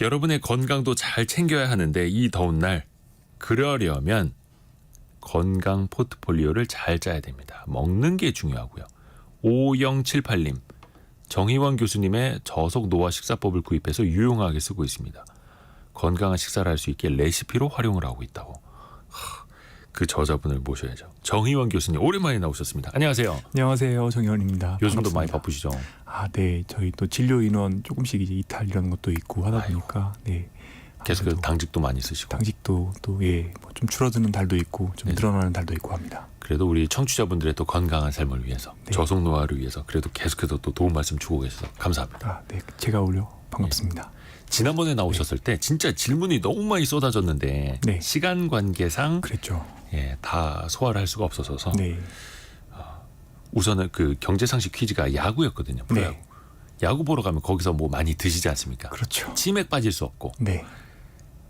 여러분의 건강도 잘 챙겨야 하는데 이 더운 날 그러려면 건강 포트폴리오를 잘 짜야 됩니다. 먹는 게 중요하고요. 5078님, 정희원 교수님의 저속 노화 식사법을 구입해서 유용하게 쓰고 있습니다. 건강한 식사를 할 수 있게 레시피로 활용을 하고 있다고. 그 저자분을 모셔야죠. 정희원 교수님 오랜만에 나오셨습니다. 안녕하세요. 안녕하세요, 정희원입니다. 요즘도 반갑습니다. 많이 바쁘시죠? 아, 네. 저희 또 진료 인원 조금씩 이제 이탈 이런 것도 있고 하다 보니까 네. 계속 아무래도 당직도 많이 쓰시고. 당직도 또 뭐 좀 줄어드는 달도 있고 좀 네. 늘어나는 달도 있고 합니다. 그래도 우리 청취자분들의 또 건강한 삶을 위해서, 네. 저속 노화를 위해서 그래도 계속해서 또 도움 말씀 주고 계셔서 감사합니다. 아, 네. 제가 오히려 반갑습니다. 지난번에 나오셨을 때 진짜 질문이 너무 많이 쏟아졌는데 네. 시간 관계상 그랬죠. 다 소화를 할 수가 없어서 네. 우선은 그 경제상식 퀴즈가 야구였거든요. 프로야구. 네. 야구 보러 가면 거기서 뭐 많이 드시지 않습니까? 그렇죠. 치맥 빠질 수 없고. 네.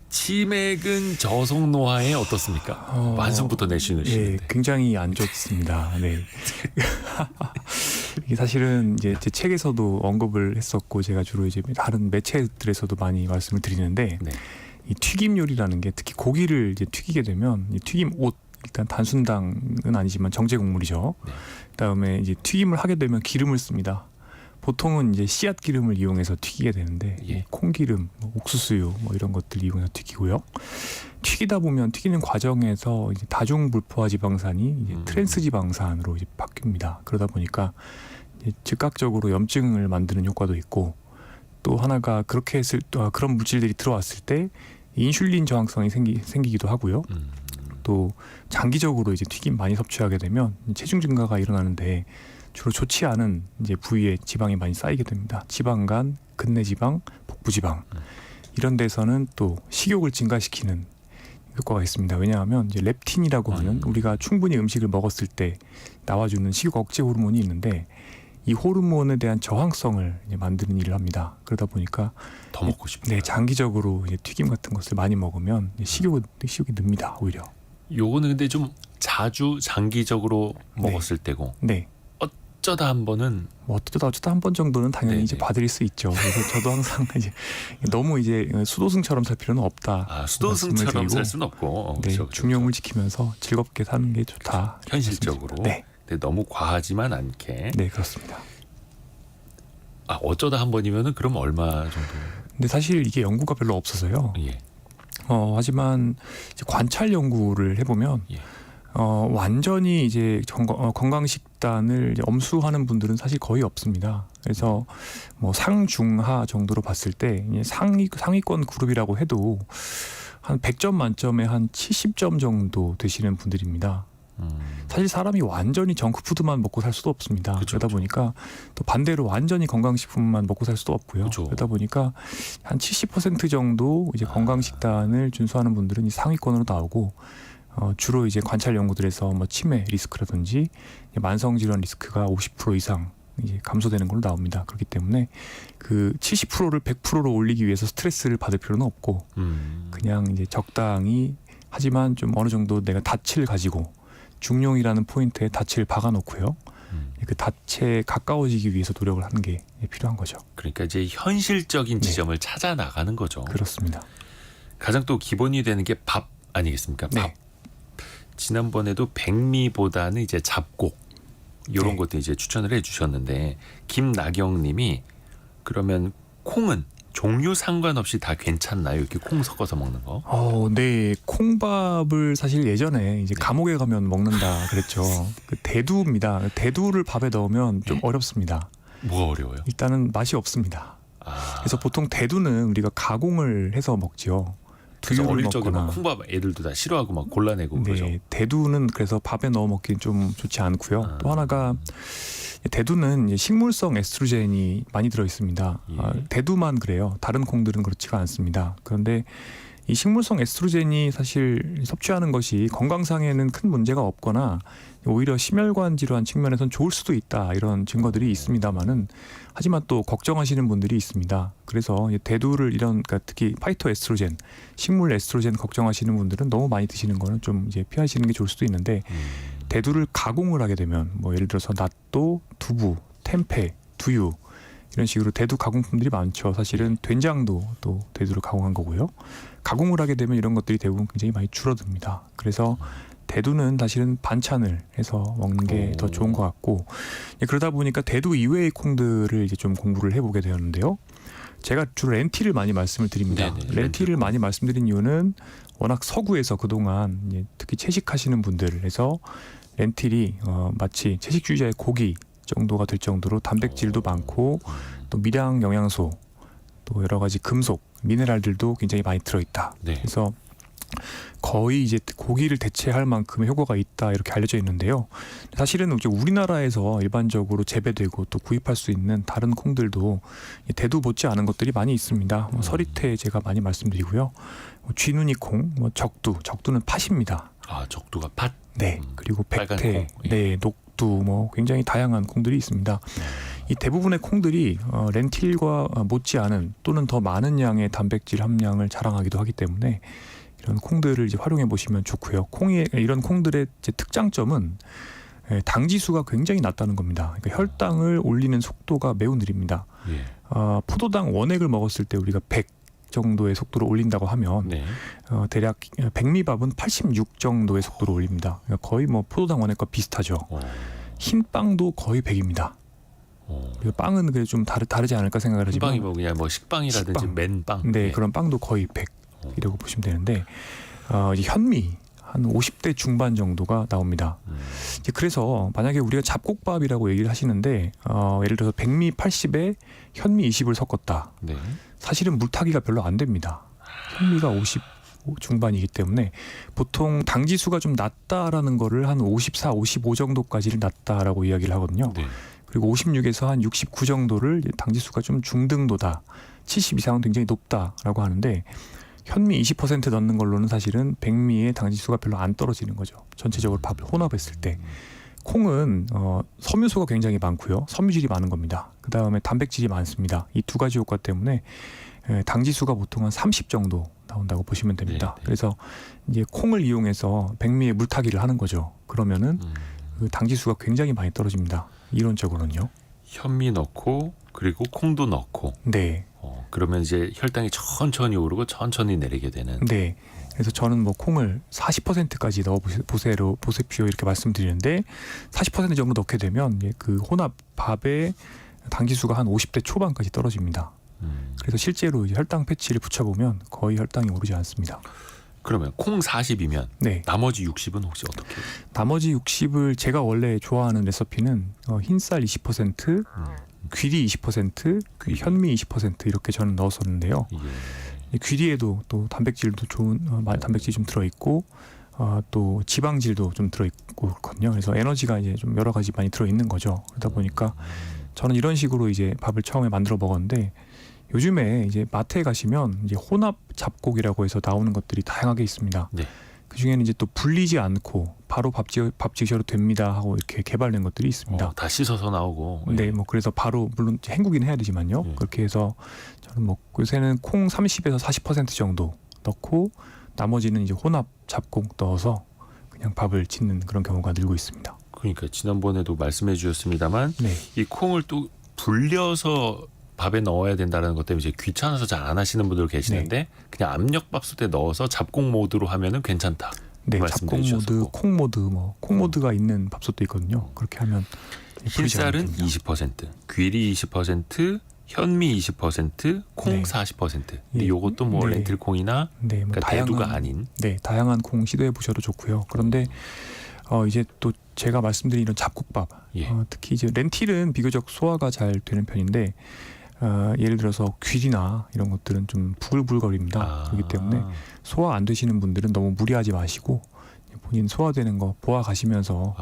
치맥은 저속 노화에 어떻습니까? 완성부터 네, 내쉬는데. 굉장히 안 좋습니다. 네. 이게 사실은 이제 제 책에서도 언급을 했었고 제가 주로 이제 다른 매체들에서도 많이 말씀을 드리는데 네. 이 튀김 요리라는 게 특히 고기를 이제 튀기게 되면 이 튀김 옷 일단 단순당은 아니지만 정제 곡물이죠. 네. 그다음에 이제 튀김을 하게 되면 기름을 씁니다. 보통은 이제 씨앗 기름을 이용해서 튀기게 되는데 예. 콩기름, 옥수수유 뭐 이런 것들 이용해서 튀기고요. 튀기다 보면 튀기는 과정에서 이제 다중불포화 지방산이 이제 트랜스 지방산으로 이제 바뀝니다. 그러다 보니까 이제 즉각적으로 염증을 만드는 효과도 있고 또 하나가 그렇게 했을 또 그런 물질들이 들어왔을 때 인슐린 저항성이 생기기도 하고요. 또 장기적으로 이제 튀김 많이 섭취하게 되면 체중 증가가 일어나는데 주로 좋지 않은 이제 부위에 지방이 많이 쌓이게 됩니다. 지방간, 근내지방, 복부지방 이런 데서는 또 식욕을 증가시키는 효과가 있습니다. 왜냐하면 이제 렙틴이라고 하는 우리가 충분히 음식을 먹었을 때 나와주는 식욕 억제 호르몬이 있는데 이 호르몬에 대한 저항성을 이제 만드는 일을 합니다. 그러다 보니까 더 먹고 싶어요. 네, 장기적으로 이제 튀김 같은 것을 많이 먹으면 식욕이 늡니다. 오히려. 요거는 근데 좀 자주 장기적으로 먹었을 때고 네. 어쩌다 한 번은 뭐 어쩌다 한 번 정도는 당연히 네네. 이제 봐드릴 수 있죠. 그래서 저도 항상 이제 너무 이제 수도승처럼 살 필요는 없다. 수도승처럼 살 수는 없고 네, 그렇죠. 중용을 지키면서 즐겁게 사는 게 좋다. 현실적으로. 네, 근데 너무 과하지만 않게. 네 그렇습니다. 어쩌다 한 번이면은 그럼 얼마 정도? 근데 사실 이게 연구가 별로 없어서요. 예. 하지만 이제 관찰 연구를 해보면 예. 완전히 이제 건강식단을 이제 엄수하는 분들은 사실 거의 없습니다. 그래서 뭐 상중하 정도로 봤을 때 상위권 그룹이라고 해도 한 100점 만점에 한 70점 정도 되시는 분들입니다. 사실 사람이 완전히 정크푸드만 먹고 살 수도 없습니다. 그쵸, 그러다 그쵸. 보니까 또 반대로 완전히 건강식품만 먹고 살 수도 없고요. 그쵸. 그러다 보니까 한 70% 정도 이제 건강식단을 준수하는 분들은 이 상위권으로 나오고 주로 이제 관찰 연구들에서 뭐 치매 리스크라든지 만성 질환 리스크가 50% 이상 이제 감소되는 걸로 나옵니다. 그렇기 때문에 그 70%를 100%로 올리기 위해서 스트레스를 받을 필요는 없고 그냥 이제 적당히 하지만 좀 어느 정도 내가 닻을 가지고 중용이라는 포인트에 닻을 박아놓고요. 그 닻에 가까워지기 위해서 노력을 하는 게 필요한 거죠. 그러니까 이제 현실적인 네. 지점을 찾아 나가는 거죠. 그렇습니다. 가장 또 기본이 되는 게 밥 아니겠습니까? 밥. 네. 지난번에도 백미보다는 이제 잡곡 이런 네. 것도 이제 추천을 해주셨는데 김나경님이 그러면 콩은 종류 상관없이 다 괜찮나요? 이렇게 콩 섞어서 먹는 거? 네. 콩밥을 사실 예전에 이제 감옥에 가면 먹는다 그랬죠. 그 대두입니다. 대두를 밥에 넣으면 좀 어렵습니다. 뭐가 어려워요? 일단은 맛이 없습니다. 그래서 보통 대두는 우리가 가공을 해서 먹지요. 그래서 두유를 어릴 적에 막 먹거나. 콩밥 애들도 다 싫어하고 막 골라내고 그러죠. 네, 대두는 그래서 밥에 넣어 먹기는 좀 좋지 않고요. 또 하나가 대두는 이제 식물성 에스트로겐이 많이 들어 있습니다. 예. 대두만 그래요. 다른 콩들은 그렇지가 않습니다. 그런데 이 식물성 에스트로겐이 사실 섭취하는 것이 건강상에는 큰 문제가 없거나 오히려 심혈관 질환 측면에선 좋을 수도 있다 이런 증거들이 있습니다만은 하지만 또 걱정하시는 분들이 있습니다. 그래서 대두를 그러니까 특히 파이토 에스트로겐, 식물 에스트로겐 걱정하시는 분들은 너무 많이 드시는 거는 좀 이제 피하시는 게 좋을 수도 있는데 대두를 가공을 하게 되면 뭐 예를 들어서 낫또, 두부, 템페, 두유 이런 식으로 대두 가공품들이 많죠. 사실은 된장도 또 대두로 가공한 거고요. 가공을 하게 되면 이런 것들이 대부분 굉장히 많이 줄어듭니다. 그래서 대두는 사실은 반찬을 해서 먹는 게 더 좋은 것 같고, 그러다 보니까 대두 이외의 콩들을 이제 좀 공부를 해보게 되었는데요. 제가 주로 렌틸을 많이 말씀을 드립니다. 네네, 렌틸을 많이 말씀드린 이유는 워낙 서구에서 그동안 이제 특히 채식하시는 분들에서 렌틸이 마치 채식주의자의 고기 정도가 될 정도로 단백질도 많고 또 미량 영양소 또 여러 가지 금속, 미네랄들도 굉장히 많이 들어있다. 네. 그래서 거의 이제 고기를 대체할 만큼의 효과가 있다 이렇게 알려져 있는데요. 사실은 이제 우리나라에서 일반적으로 재배되고 또 구입할 수 있는 다른 콩들도 대두 못지 않은 것들이 많이 있습니다. 서리태 제가 많이 말씀드리고요. 쥐눈이콩, 적두는 팥입니다. 아, 적두가 팥. 네, 그리고 빨간 백태, 콩. 예. 네, 녹두 굉장히 다양한 콩들이 있습니다. 이 대부분의 콩들이 렌틸과 못지않은 또는 더 많은 양의 단백질 함량을 자랑하기도 하기 때문에 이런 콩들을 이제 활용해 보시면 좋고요. 이런 콩들의 이제 특장점은 당 지수가 굉장히 낮다는 겁니다. 그러니까 혈당을 올리는 속도가 매우 느립니다. 예. 포도당 원액을 먹었을 때 우리가 100 정도의 속도로 올린다고 하면 네. 대략 백미밥은 86 정도의 속도로 올립니다. 그러니까 거의 뭐 포도당 원액과 비슷하죠. 흰 빵도 거의 100입니다. 그리고 빵은 그래도 좀 다르지 않을까 생각을 하지만 빵이 뭐 그냥 뭐 식빵이라든지 식빵. 맨빵. 네, 그런 빵도 거의 100이라고 보시면 되는데 이제 현미 한 50대 중반 정도가 나옵니다. 이제 그래서 만약에 우리가 잡곡밥이라고 얘기를 하시는데 예를 들어서 백미 80에 현미 20을 섞었다. 네. 사실은 물타기가 별로 안 됩니다. 현미가 50 중반이기 때문에 보통 당 지수가 좀 낮다라는 거를 한 54, 55 정도까지를 낮다라고 이야기를 하거든요. 네. 그리고 56에서 한 69 정도를 당 지수가 좀 중등도다. 70 이상은 굉장히 높다라고 하는데 현미 20% 넣는 걸로는 사실은 백미의 당 지수가 별로 안 떨어지는 거죠. 전체적으로 밥을 혼합했을 때. 콩은 섬유소가 굉장히 많고요. 섬유질이 많은 겁니다. 그 다음에 단백질이 많습니다. 이 두 가지 효과 때문에 당 지수가 보통 한 30 정도 나온다고 보시면 됩니다. 네. 그래서 이제 콩을 이용해서 백미의 물타기를 하는 거죠. 그러면은 그 당 지수가 굉장히 많이 떨어집니다. 이론적으로는요. 현미 넣고 그리고 콩도 넣고. 네. 그러면 이제 혈당이 천천히 오르고 천천히 내리게 되는. 네. 그래서 저는 뭐 콩을 40%까지 넣어 보십시오 이렇게 말씀드리는데 40% 정도 넣게 되면 그 혼합 밥의 당 지수가 한 50대 초반까지 떨어집니다. 그래서 실제로 이제 혈당 패치를 붙여보면 거의 혈당이 오르지 않습니다. 그러면 콩 40이면 네. 나머지 60은 혹시 어떻게 해요? 나머지 60을 제가 원래 좋아하는 레시피는 흰쌀 20%, 귀리 20%, 귀리. 현미 20% 이렇게 저는 넣었었는데요. 예. 이 귀리에도 또 단백질도 좋은 단백질이 좀 들어있고 또 지방질도 좀 들어있고 그렇거든요. 그래서 에너지가 이제 좀 여러 가지 많이 들어있는 거죠. 그러다 보니까 저는 이런 식으로 이제 밥을 처음에 만들어 먹었는데 요즘에 이제 마트에 가시면 이제 혼합 잡곡이라고 해서 나오는 것들이 다양하게 있습니다. 네. 그 중에는 이제 또 불리지 않고 바로 밥 지으셔도 됩니다 하고 이렇게 개발된 것들이 있습니다. 다 씻어서 나오고. 네, 뭐 그래서 바로 물론 헹구기는 해야 되지만요. 그렇게 해서 저는 뭐 요새는 콩 30에서 40% 정도 넣고 나머지는 이제 혼합 잡곡 넣어서 그냥 밥을 짓는 그런 경우가 늘고 있습니다. 그러니까 지난번에도 말씀해 주셨습니다만 네, 이 콩을 또 불려서 밥에 넣어야 된다는 것 때문에 이제 귀찮아서 잘 안 하시는 분들 계시는데 그냥 압력밥솥에 넣어서 잡곡 모드로 하면은 괜찮다. 네, 말씀해 잡곡 모드, 주셨었고. 콩 모드, 콩 모드가 있는 밥솥도 있거든요. 그렇게 하면 흰쌀은 20%, 귀리 20%, 현미 20%, 콩 네. 40%. 근데 예. 요것도 뭐 네. 렌틸콩이나 네, 뭐 그러니까 대두가 아닌. 네, 다양한 콩 시도해 보셔도 좋고요. 그런데 이제 또 제가 말씀드린 이런 잡곡밥, 예. 특히 이제 렌틸은 비교적 소화가 잘 되는 편인데 예를 들어서 귀리나 이런 것들은 좀 부글부글거립니다. 그렇기 때문에 소화 안 되시는 분들은 너무 무리하지 마시고 본인 소화되는 거 보아 가시면서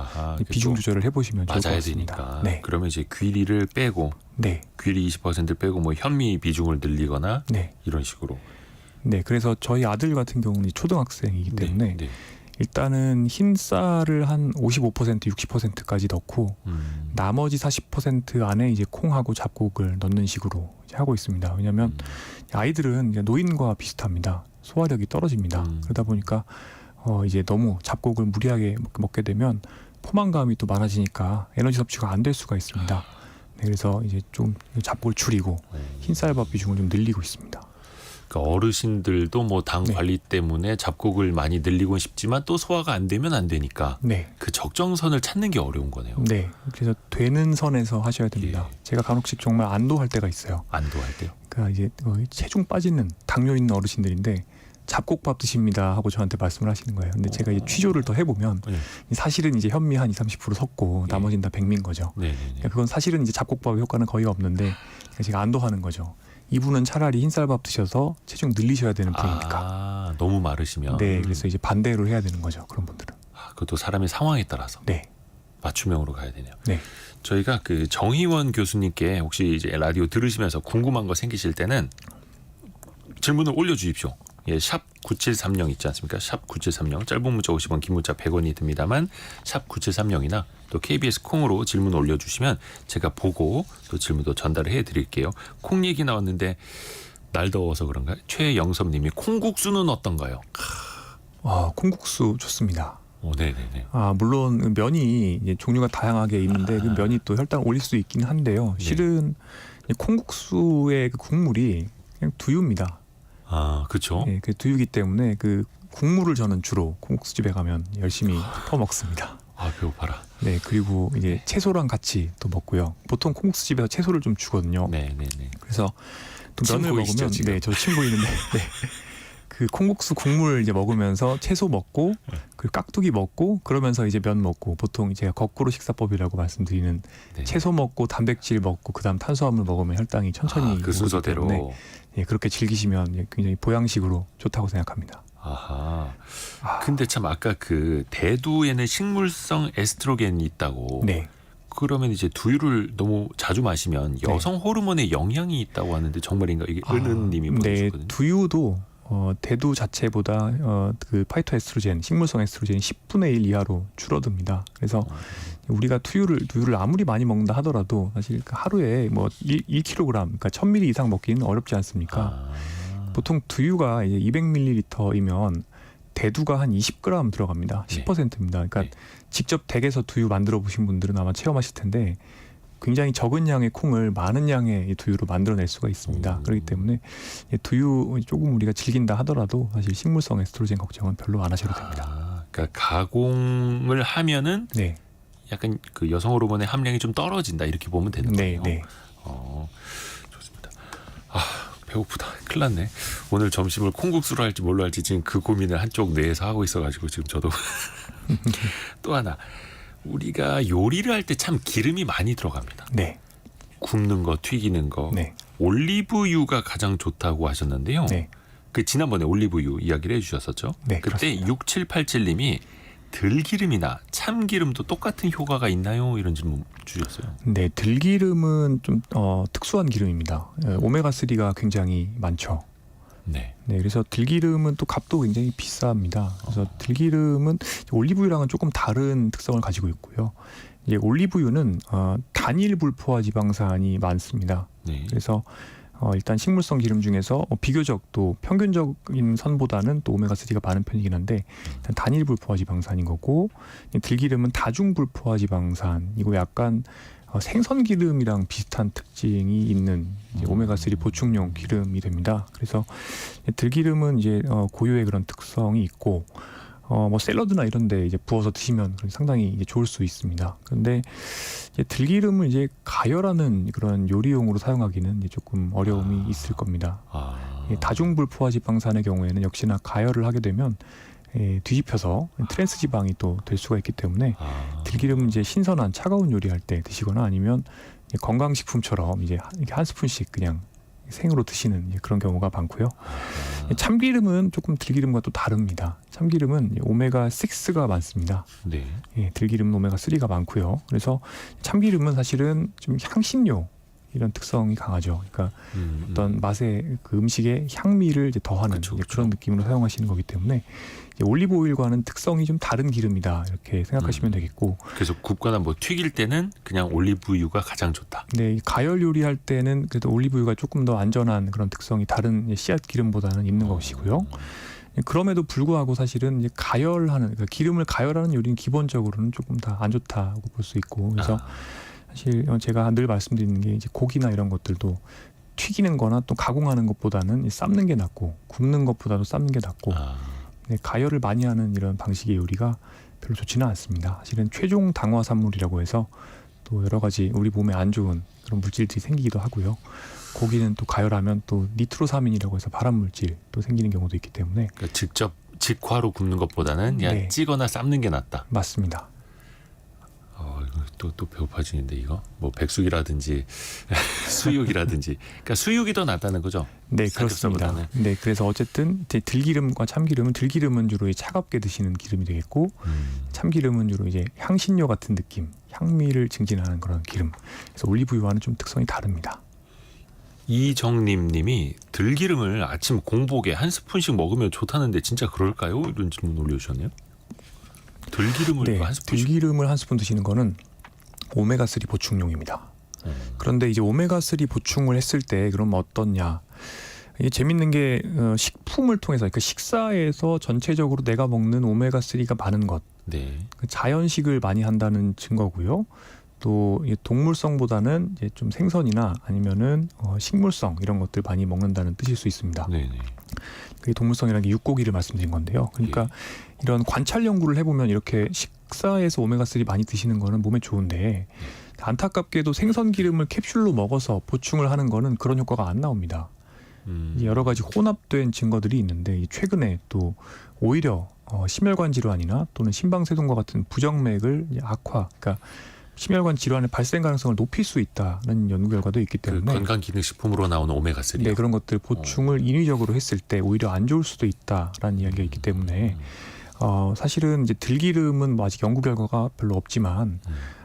비중 조절을 해보시면 좋을 것 맞아야 같습니다. 되니까. 네, 그러면 이제 귀리를 빼고 네, 귀리 20% 빼고 뭐 현미 비중을 늘리거나 네, 이런 식으로. 네. 그래서 저희 아들 같은 경우는 초등학생이기 때문에 네. 일단은 흰쌀을 한 55%, 60%까지 넣고 나머지 40% 안에 이제 콩하고 잡곡을 넣는 식으로 이제 하고 있습니다. 왜냐하면 아이들은 이제 노인과 비슷합니다. 소화력이 떨어집니다. 그러다 보니까 이제 너무 잡곡을 무리하게 먹게 되면 포만감이 또 많아지니까 에너지 섭취가 안 될 수가 있습니다. 그래서 이제 좀 잡곡을 줄이고 흰쌀밥 비중을 좀 늘리고 있습니다. 그러니까 어르신들도 뭐 당 네. 관리 때문에 잡곡을 많이 늘리곤 싶지만 또 소화가 안 되면 안 되니까 네. 그 적정선을 찾는 게 어려운 거네요. 네. 그래서 되는 선에서 하셔야 됩니다. 예. 제가 간혹씩 정말 안도할 때가 있어요. 안도할 때요. 그러니까 이제 체중 빠지는 당뇨 있는 어르신들인데 잡곡밥 드십니다 하고 저한테 말씀을 하시는 거예요. 근데 제가 이제 취조를 더 해보면 네. 사실은 이제 현미 한 20-30% 섞고 예. 나머지는 다 백미인 거죠. 네네네. 그러니까 그건 사실은 이제 잡곡밥의 효과는 거의 없는데 그러니까 제가 안도하는 거죠. 이분은 차라리 흰쌀밥 드셔서 체중 늘리셔야 되는 분이니까. 너무 마르시면. 네, 그래서 이제 반대로 해야 되는 거죠. 그런 분들은. 그것도 사람의 상황에 따라서 네, 맞춤형으로 가야 되네요. 네, 저희가 그 정희원 교수님께 혹시 이제 라디오 들으시면서 궁금한 거 생기실 때는 질문을 올려주십시오. 예, 샵 9730 있지 않습니까? 샵 9730 짧은 문자 50원, 긴 문자 100원이 듭니다만 샵 9730이나 또 KBS 콩으로 질문 올려주시면 제가 보고 또 질문도 전달을 해드릴게요. 콩 얘기 나왔는데 날 더워서 그런가요? 최영섭님이 콩국수는 어떤가요? 콩국수 좋습니다. 네네네. 물론 면이 이제 종류가 다양하게 있는데 그 면이 또 혈당을 올릴 수 있긴 한데요. 네. 실은 콩국수의 그 국물이 그냥 두유입니다. 그렇죠. 예, 그 두유기 때문에 그 국물을 저는 주로 콩국수집에 가면 열심히 퍼먹습니다. 배고파라. 네, 그리고 이제 채소랑 같이 또 먹고요. 보통 콩국수집에서 채소를 좀 주거든요. 네네네. 그래서 또 침 면을 보이시죠, 먹으면 지금? 네, 저 침 보이는데 네. 그 콩국수 국물 이제 먹으면서 채소 먹고 그 깍두기 먹고 그러면서 이제 면 먹고 보통 제가 거꾸로 식사법이라고 말씀드리는 네. 채소 먹고 단백질 먹고 그다음 탄수화물 먹으면 혈당이 천천히 그 오르기 순서대로. 때문에 예, 그렇게 즐기시면 예, 굉장히 보양식으로 좋다고 생각합니다. 아하. 근데 참 아까 그 대두에는 식물성 에스트로겐이 있다고. 네. 그러면 이제 두유를 너무 자주 마시면 여성 호르몬에 영향이 있다고 하는데 정말인가? 이게 은은님이 네, 보내주거든요. 두유도 대두 자체보다 그 파이토 에스트로겐, 식물성 에스트로겐이 10분의 1 이하로 줄어듭니다. 그래서 우리가 두유를 아무리 많이 먹는다 하더라도 사실 하루에 뭐 1kg, 그러니까 1000ml 이상 먹기는 어렵지 않습니까? 보통 두유가 이제 200ml이면 대두가 한 20g 들어갑니다. 네. 10%입니다. 그러니까 네. 직접 댁에서 두유 만들어 보신 분들은 아마 체험하실 텐데 굉장히 적은 양의 콩을 많은 양의 두유로 만들어낼 수가 있습니다. 그렇기 때문에 두유 조금 우리가 즐긴다 하더라도 사실 식물성 에스트로겐 걱정은 별로 안 하셔도 됩니다. 그러니까 가공을 하면은 네, 약간 그 여성 호르몬의 함량이 좀 떨어진다 이렇게 보면 되는 네, 거예요. 네. 좋습니다. 배고프다. 큰일 났네. 오늘 점심을 콩국수로 할지 뭘로 할지 지금 그 고민을 한쪽 뇌에서 하고 있어가지고 지금 저도 또 하나 우리가 요리를 할 때 참 기름이 많이 들어갑니다. 네, 굽는 거, 튀기는 거. 네, 올리브유가 가장 좋다고 하셨는데요. 네. 그 지난번에 올리브유 이야기를 해주셨었죠. 네, 그때 그렇습니다. 6787님이 들기름이나 참기름도 똑같은 효과가 있나요? 이런 질문 주셨어요. 네, 들기름은 좀 특수한 기름입니다. 오메가3가 굉장히 많죠. 네. 네, 그래서 들기름은 또 값도 굉장히 비쌉니다. 그래서 들기름은 올리브유랑은 조금 다른 특성을 가지고 있고요. 이제 올리브유는 단일 불포화 지방산이 많습니다. 네. 그래서 일단 식물성 기름 중에서 비교적 또 평균적인 선보다는 또 오메가3가 많은 편이긴 한데 일단 단일 불포화 지방산인 거고, 들기름은 다중 불포화 지방산이고 약간 생선 기름이랑 비슷한 특징이 있는 이제 오메가3 보충용 기름이 됩니다. 그래서 들기름은 이제 고유의 그런 특성이 있고 뭐 샐러드나 이런데 이제 부어서 드시면 상당히 이제 좋을 수 있습니다. 그런데 이제 들기름을 이제 가열하는 그런 요리용으로 사용하기는 이제 조금 어려움이 있을 겁니다. 다중불포화 지방산의 경우에는 역시나 가열을 하게 되면 뒤집혀서 트랜스 지방이 또 될 수가 있기 때문에 들기름은 이제 신선한 차가운 요리할 때 드시거나 아니면 건강식품처럼 이제 한 스푼씩 그냥 생으로 드시는 그런 경우가 많고요. 참기름은 조금 들기름과 또 다릅니다. 참기름은 오메가6가 많습니다. 네. 들기름은 오메가3가 많고요. 그래서 참기름은 사실은 좀 향신료 이런 특성이 강하죠. 그러니까 어떤 맛의 그 음식의 향미를 이제 더하는 그쵸. 그런 느낌으로 사용하시는 거기 때문에 이제 올리브 오일과는 특성이 좀 다른 기름이다 이렇게 생각하시면 되겠고. 그래서 굽거나 뭐 튀길 때는 그냥 올리브유가 가장 좋다. 네, 가열 요리할 때는 그래도 올리브유가 조금 더 안전한 그런 특성이 다른 씨앗 기름보다는 있는 것이고요. 그럼에도 불구하고 사실은 이제 가열하는, 그러니까 기름을 가열하는 요리는 기본적으로는 조금 다 안 좋다고 볼 수 있고, 그래서 사실 제가 늘 말씀드리는 게 이제 고기나 이런 것들도 튀기는 거나 또 가공하는 것보다는 삶는 게 낫고 굽는 것보다도 삶는 게 낫고 네, 가열을 많이 하는 이런 방식의 요리가 별로 좋지는 않습니다. 사실은 최종 당화산물이라고 해서 또 여러 가지 우리 몸에 안 좋은 그런 물질들이 생기기도 하고요. 고기는 또 가열하면 또 니트로사민이라고 해서 발암 물질 또 생기는 경우도 있기 때문에 그러니까 직접 직화로 굽는 것보다는 그냥 네. 찌거나 삶는 게 낫다. 맞습니다. 이거 또 배고파지는데 이거 뭐 백숙이라든지 수육이라든지 그러니까 수육이 더 낫다는 거죠. 네, 그렇습니다. 삼겹살보다는. 네, 그래서 어쨌든 이제 들기름과 들기름은 주로 차갑게 드시는 기름이 되겠고 참기름은 주로 이제 향신료 같은 느낌, 향미를 증진하는 그런 기름. 그래서 올리브유와는 좀 특성이 다릅니다. 이정림님이 들기름을 아침 공복에 한 스푼씩 먹으면 좋다는데 진짜 그럴까요? 이런 질문 올려주셨네요. 들기름을 네, 한 스푼씩. 들기름을 한 스푼 드시는 거는 오메가3 보충용입니다. 그런데 이제 오메가3 보충을 했을 때 그럼 어떻냐? 이게 재밌는 게 식품을 통해서 그러니까 식사에서 전체적으로 내가 먹는 오메가3가 많은 것, 네. 자연식을 많이 한다는 증거고요. 또 동물성보다는 이제 좀 생선이나 아니면은 식물성 이런 것들 많이 먹는다는 뜻일 수 있습니다. 네네. 그게 동물성이라는 게 육고기를 말씀드린 건데요. 그러니까 이런 관찰 연구를 해보면 이렇게 식사에서 오메가3 많이 드시는 거는 몸에 좋은데 안타깝게도 생선 기름을 캡슐로 먹어서 보충을 하는 거는 그런 효과가 안 나옵니다. 여러 가지 혼합된 증거들이 있는데 최근에 또 오히려 심혈관 질환이나 또는 심방세동과 같은 부정맥을 악화, 그러니까 심혈관 질환의 발생 가능성을 높일 수 있다는 연구 결과도 있기 그 때문에 건강기능식품으로 나오는 오메가3. 네, 그런 것들 보충을 인위적으로 했을 때 오히려 안 좋을 수도 있다라는 이야기가 있기 때문에 사실은 이제 들기름은 뭐 아직 연구 결과가 별로 없지만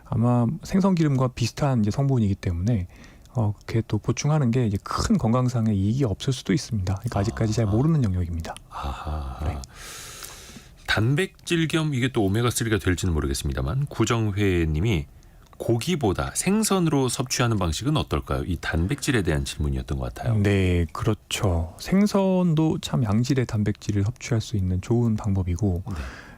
아마 생선기름과 비슷한 이제 성분이기 때문에 그렇게 또 보충하는 게 이제 큰 건강상의 이익이 없을 수도 있습니다. 그러니까 아직까지 잘 모르는 영역입니다. 아하. 네. 단백질 겸 이게 또 오메가3가 될지는 모르겠습니다만 구정회님이 고기보다 생선으로 섭취하는 방식은 어떨까요? 이 단백질에 대한 질문이었던 것 같아요. 네, 그렇죠. 생선도 참 양질의 단백질을 섭취할 수 있는 좋은 방법이고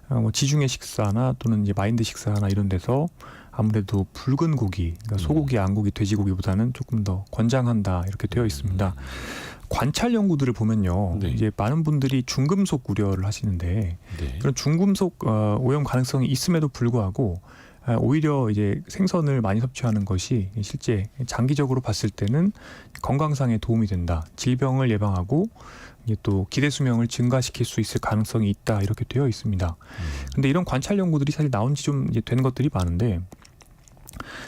뭐 지중해 식사나 또는 이제 마인드 식사나 이런 데서 아무래도 붉은 고기, 그러니까 소고기, 양고기, 돼지고기보다는 조금 더 권장한다 이렇게 되어 있습니다. 관찰 연구들을 보면요, 네. 이제 많은 분들이 중금속 우려를 하시는데 네. 그런 중금속 오염 가능성이 있음에도 불구하고 오히려 이제 생선을 많이 섭취하는 것이 실제 장기적으로 봤을 때는 건강상에 도움이 된다. 질병을 예방하고 이게 또 기대 수명을 증가시킬 수 있을 가능성이 있다 이렇게 되어 있습니다. 근데 이런 관찰 연구들이 사실 나온 지 좀 이제 된 것들이 많은데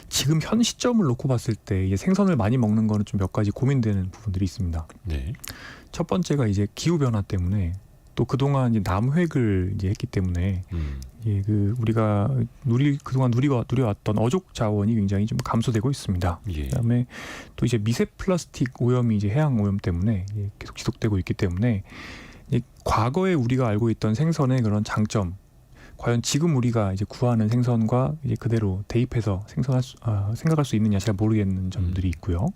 지금 현 시점을 놓고 봤을 때 이게 생선을 많이 먹는 거는 좀 몇 가지 고민되는 부분들이 있습니다. 네. 첫 번째가 이제 기후 변화 때문에 또 그동안 이제 남획을 이제 했기 때문에 예, 그 우리가 그동안 누려왔던 어족 자원이 굉장히 좀 감소되고 있습니다. 예. 그다음에 또 이제 미세 플라스틱 오염이 이제 해양 오염 때문에 계속 지속되고 있기 때문에 과거에 우리가 알고 있던 생선의 그런 장점, 과연 지금 우리가 이제 구하는 생선과 이제 그대로 대입해서 생각할 수 있느냐 잘 모르겠는 점들이 있고요.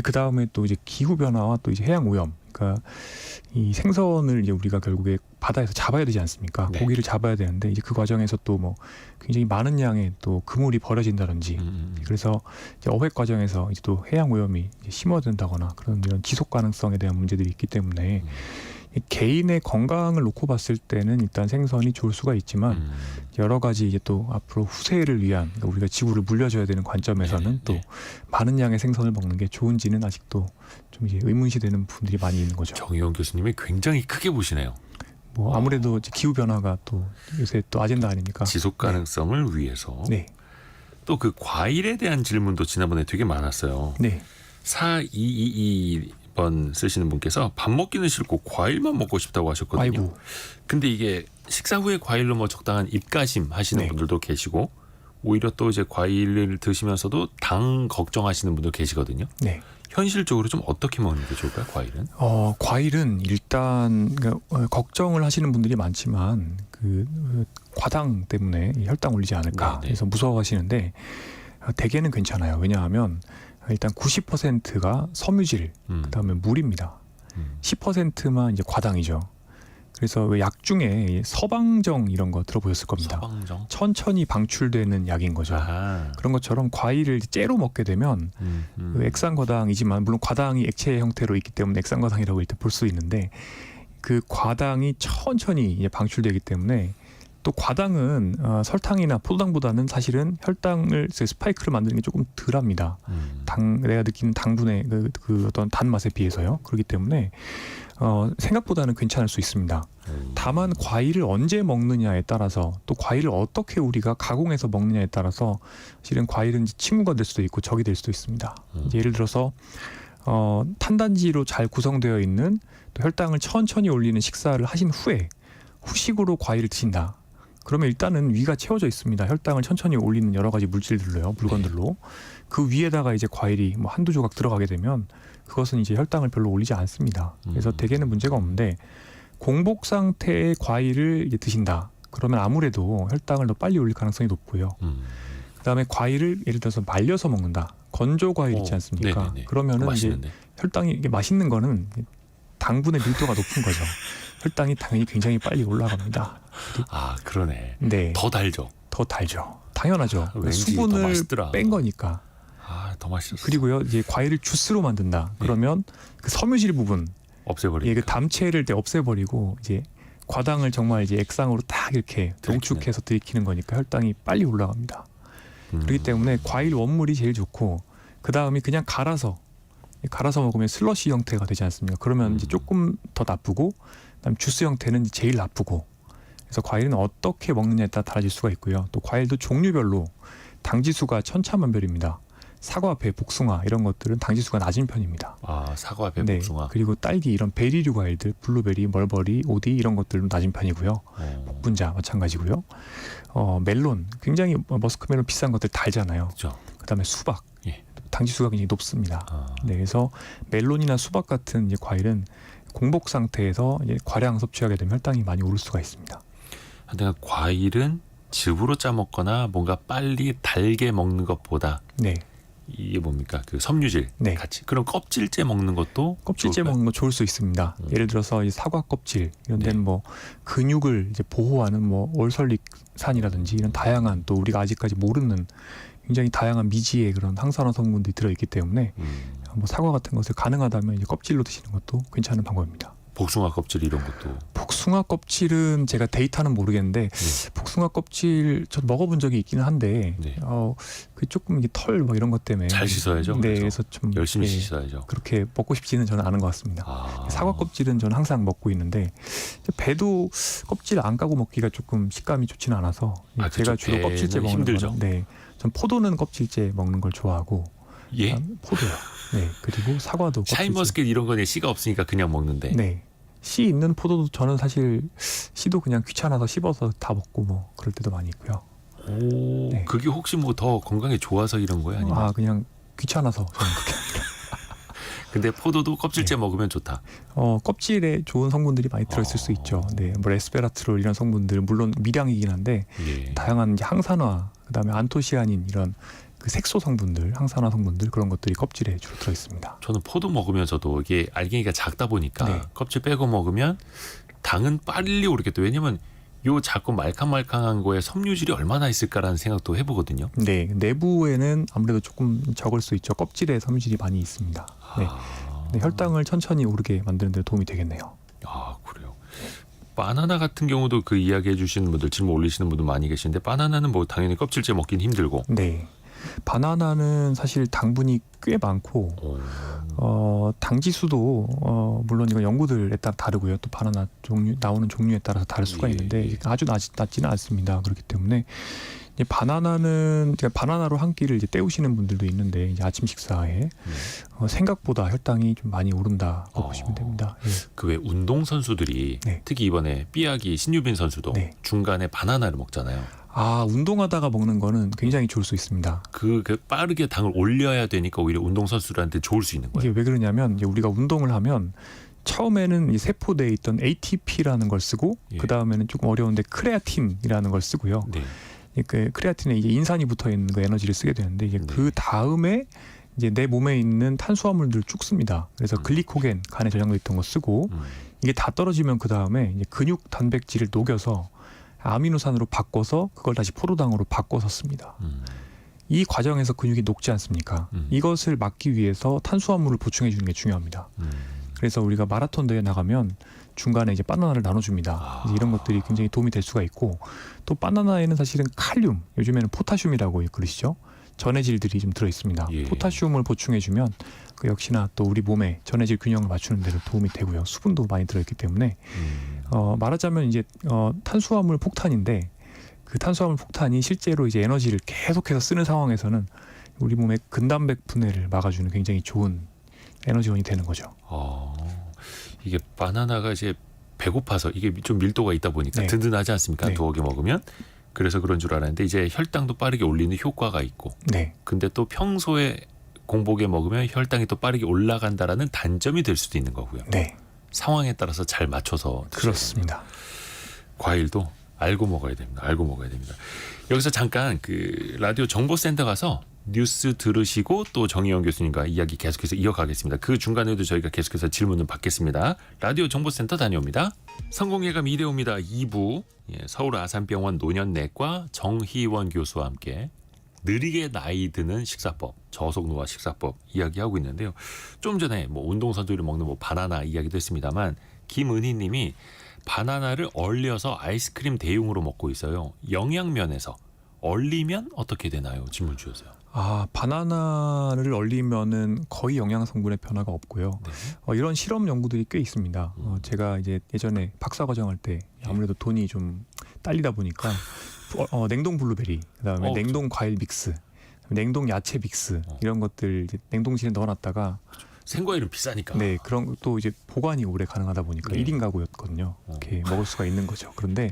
그 다음에 또 이제 기후 변화와 또 이제 해양 오염, 그러니까 이 생선을 이제 우리가 결국에 바다에서 잡아야 되지 않습니까? 네. 고기를 잡아야 되는데 이제 그 과정에서 또 뭐 굉장히 많은 양의 또 그물이 버려진다든지, 그래서 이제 어획 과정에서 이제 또 해양 오염이 이제 심화된다거나 그런 이런 지속 가능성에 대한 문제들이 있기 때문에 개인의 건강을 놓고 봤을 때는 일단 생선이 좋을 수가 있지만 여러 가지 이제 또 앞으로 후세를 위한, 그러니까 우리가 지구를 물려줘야 되는 관점에서는 네, 또 네. 많은 양의 생선을 먹는 게 좋은지는 아직도 좀 이제 의문시되는 부분들이 많이 있는 거죠. 정의용 교수님이 굉장히 크게 보시네요. 뭐 아무래도 이제 기후 변화가 또 요새 또 아젠다 아닙니까? 지속 가능성을 위해서. 네, 또 그 과일에 대한 질문도 지난번에 되게 많았어요. 네, 4222번 쓰시는 분께서 밥 먹기는 싫고 과일만 먹고 싶다고 하셨거든요. 아이고, 근데 이게 식사 후에 과일로 뭐 적당한 입가심 하시는 네. 분들도 계시고 오히려 또 이제 과일을 드시면서도 당 걱정하시는 분도 계시거든요. 네. 현실적으로 좀 어떻게 먹는 게 좋을까요, 과일은? 과일은 일단 그러니까 걱정을 하시는 분들이 많지만 그 과당 때문에 혈당 올리지 않을까 네네. 해서 무서워하시는데 대개는 괜찮아요. 왜냐하면 일단 90%가 섬유질, 그다음에 물입니다. 10%만 이제 과당이죠. 그래서 왜 약 중에 서방정 이런 거 들어보셨을 겁니다. 서방정. 천천히 방출되는 약인 거죠. 아하. 그런 것처럼 과일을 째로 먹게 되면 그 액상과당이지만 물론 과당이 액체 형태로 있기 때문에 액상과당이라고 일단 볼 수 있는데 그 과당이 천천히 이제 방출되기 때문에 또 과당은 설탕이나 포도당보다는 사실은 혈당을 스파이크를 만드는 게 조금 덜합니다. 내가 느끼는 당분의 그 어떤 단맛에 비해서요. 그렇기 때문에 생각보다는 괜찮을 수 있습니다. 다만 과일을 언제 먹느냐에 따라서 또 과일을 어떻게 우리가 가공해서 먹느냐에 따라서 사실은 과일은 이제 친구가 될 수도 있고 적이 될 수도 있습니다. 이제 예를 들어서 탄단지로 잘 구성되어 있는 또 혈당을 천천히 올리는 식사를 하신 후에 후식으로 과일을 드신다. 그러면 일단은 위가 채워져 있습니다. 혈당을 천천히 올리는 여러 가지 물질들로요, 물건들로. 그 위에다가 이제 과일이 뭐 한두 조각 들어가게 되면 그것은 이제 혈당을 별로 올리지 않습니다. 그래서 대개는 문제가 없는데 공복 상태의 과일을 이제 드신다. 그러면 아무래도 혈당을 더 빨리 올릴 가능성이 높고요. 그다음에 과일을 예를 들어서 말려서 먹는다. 건조 과일 있지 않습니까? 네네네. 그러면은 이제 맛있는데. 혈당이 이게 맛있는 거는 당분의 밀도가 높은 거죠. 혈당이 당연히 굉장히 빨리 올라갑니다. 아 그러네. 네, 더 달죠. 더 달죠. 당연하죠. 왠지 더 수분을 맛있더라. 뺀 거니까. 더 맛있었어. 그리고요, 이제 과일을 주스로 만든다. 그러면 그 섬유질 부분, 없애버리니까. 예, 그 담채를 이제 없애버리고 이제 과당을 정말 이제 액상으로 딱 이렇게 농축해서 들이키는 거니까 혈당이 빨리 올라갑니다. 그렇기 때문에 과일 원물이 제일 좋고 그 다음이 그냥 갈아서 먹으면 슬러시 형태가 되지 않습니까? 그러면 이제 조금 더 나쁘고 그다음 주스 형태는 제일 나쁘고 그래서 과일은 어떻게 먹느냐에 따라 달라질 수가 있고요. 또 과일도 종류별로 당지수가 천차만별입니다. 사과, 배, 복숭아 이런 것들은 당지수가 낮은 편입니다. 사과, 배, 네, 복숭아. 그리고 딸기 이런 베리류 과일들, 블루베리, 멀버리, 오디 이런 것들도 낮은 편이고요. 복분자 마찬가지고요. 멜론 굉장히 머스크멜론 비싼 것들 달잖아요. 그렇죠. 그다음에 수박 예. 당지수가 굉장히 높습니다. 네, 그래서 멜론이나 수박 같은 이제 과일은 공복 상태에서 이제 과량 섭취하게 되면 혈당이 많이 오를 수가 있습니다. 하여튼 과일은 즙으로 짜 먹거나 뭔가 빨리 달게 먹는 것보다 네, 이게 뭡니까? 그 섬유질 네. 같이. 그럼 껍질째 먹는 것도 껍질째 좋을까요? 먹는 거 좋을 수 있습니다. 예를 들어서 이 사과 껍질 이런 데는 뭐 근육을 이제 보호하는 뭐 올설릭산이라든지 이런 다양한 또 우리가 아직까지 모르는 굉장히 다양한 미지의 그런 항산화 성분들이 들어있기 때문에 뭐 사과 같은 것을 가능하다면 이제 껍질로 드시는 것도 괜찮은 방법입니다. 복숭아 껍질 이런 것도. 복숭아 껍질은 제가 데이터는 모르겠는데 복숭아 껍질 저 먹어본 적이 있기는 한데 그 조금 이게 털 뭐 이런 것 때문에 잘 씻어야죠. 네, 그래서 좀 열심히 예, 씻어야죠. 그렇게 먹고 싶지는 저는 않은 것 같습니다. 사과 껍질은 저는 항상 먹고 있는데 배도 껍질 안 까고 먹기가 조금 식감이 좋지는 않아서 제가 주로 껍질째 먹는 힘들죠. 거는 네, 전 포도는 껍질째 먹는 걸 좋아하고 예? 포도요. 네, 그리고 사과도 껍질째. 샤인머스켓 이런 거는 씨가 없으니까 그냥 먹는데. 네. 씨 있는 포도도 저는 사실 씨도 그냥 귀찮아서 씹어서 다 먹고 뭐 그럴 때도 많이 있고요. 네. 그게 혹시 뭐 더 건강에 좋아서 이런 거예요? 아니면? 그냥 귀찮아서 저는 그렇게. 근데 포도도 껍질째 먹으면 좋다. 껍질에 좋은 성분들이 많이 들어있을 수 있죠. 네, 뭐 레스베라트롤 이런 성분들 물론 미량이긴 한데 다양한 이제 항산화, 그다음에 안토시아닌 이런 그 색소 성분들, 항산화 성분들 그런 것들이 껍질에 주로 들어 있습니다. 저는 포도 먹으면서도 이게 알갱이가 작다 보니까 껍질 빼고 먹으면 당은 빨리 오르겠다. 왜냐면 요 자꾸 말캉말캉한 거에 섬유질이 얼마나 있을까라는 생각도 해보거든요. 네, 내부에는 아무래도 조금 적을 수 있죠. 껍질에 섬유질이 많이 있습니다. 네, 네, 혈당을 천천히 오르게 만드는 데 도움이 되겠네요. 그래요. 바나나 같은 경우도 그 이야기 해주시는 분들, 질문 올리시는 분들 많이 계신데 바나나는 뭐 당연히 껍질째 먹긴 힘들고. 네. 바나나는 사실 당분이 꽤 많고 당지수도 물론 이건 연구들에 따라 다르고요. 또 바나나 종류 나오는 종류에 따라서 다를 수가 있는데 아주 낮지는 않습니다. 그렇기 때문에 이제 바나나로 한 끼를 이제 때우시는 분들도 있는데 이제 아침 식사에 생각보다 혈당이 좀 많이 오른다고 보시면 됩니다. 그 왜 운동 선수들이 특히 이번에 삐약이 신유빈 선수도 중간에 바나나를 먹잖아요. 운동하다가 먹는 거는 굉장히 좋을 수 있습니다. 그 빠르게 당을 올려야 되니까 오히려 운동선수들한테 좋을 수 있는 거예요. 이게 왜 그러냐면 이제 우리가 운동을 하면 처음에는 이 세포내에 있던 ATP라는 걸 쓰고 그 다음에는 조금 어려운데 크레아틴이라는 걸 쓰고요. 그 크레아틴에 이제 인산이 붙어 있는 그 에너지를 쓰게 되는데 이제 그 다음에 이제 내 몸에 있는 탄수화물들을 쭉 씁니다. 그래서 글리코겐 간에 저장돼 있던 거 쓰고 이게 다 떨어지면 그 다음에 근육 단백질을 녹여서 아미노산으로 바꿔서 그걸 다시 포도당으로 바꿔서 씁니다. 이 과정에서 근육이 녹지 않습니까? 이것을 막기 위해서 탄수화물을 보충해 주는 게 중요합니다. 그래서 우리가 마라톤 대회 나가면 중간에 이제 바나나를 나눠줍니다. 이제 이런 것들이 굉장히 도움이 될 수가 있고, 또 바나나에는 사실은 칼륨, 요즘에는 포타슘이라고 그러시죠. 전해질들이 좀 들어 있습니다. 예. 포타슘을 보충해 주면 그 역시나 또 우리 몸의 전해질 균형을 맞추는 데도 도움이 되고요. 수분도 많이 들어 있기 때문에 말하자면 이제 탄수화물 폭탄인데, 그 탄수화물 폭탄이 실제로 이제 에너지를 계속해서 쓰는 상황에서는 우리 몸의 근단백 분해를 막아주는 굉장히 좋은 에너지원이 되는 거죠. 이게 바나나가 이제 배고파서 이게 좀 밀도가 있다 보니까 네. 든든하지 않습니까? 네. 두어 개 먹으면. 그래서 그런 줄 알았는데 이제 혈당도 빠르게 올리는 효과가 있고, 네, 근데 또 평소에 공복에 먹으면 혈당이 또 빠르게 올라간다라는 단점이 될 수도 있는 거고요. 네, 상황에 따라서 잘 맞춰서 드셔야 그렇습니다. 됩니다. 과일도 알고 먹어야 됩니다. 알고 먹어야 됩니다. 여기서 잠깐 그 라디오 정보센터 가서 뉴스 들으시고 또 정의용 교수님과 이야기 계속해서 이어가겠습니다. 그 중간에도 저희가 계속해서 질문을 받겠습니다. 라디오 정보센터 다녀옵니다. 성공예감 이대호입니다. 2부 서울 아산병원 노년내과 정희원 교수와 함께 느리게 나이 드는 식사법, 저속노화 식사법 이야기하고 있는데요. 좀 전에 뭐 운동선수들이 먹는 뭐 바나나 이야기도 했습니다만, 김은희님이 바나나를 얼려서 아이스크림 대용으로 먹고 있어요. 영양면에서 얼리면 어떻게 되나요? 질문 주셨어요. 바나나를 얼리면은 거의 영양 성분의 변화가 없고요. 네. 이런 실험 연구들이 꽤 있습니다. 제가 이제 예전에 박사과정 할 때 아무래도 돈이 좀 딸리다 보니까 냉동 블루베리, 그다음에 냉동 과일 믹스, 냉동 야채 믹스 이런 것들 이제 냉동실에 넣어놨다가 생과일은 비싸니까. 네, 그런 또 이제 보관이 오래 가능하다 보니까 네. 1인 가구였거든요. 이렇게 먹을 수가 있는 거죠. 그런데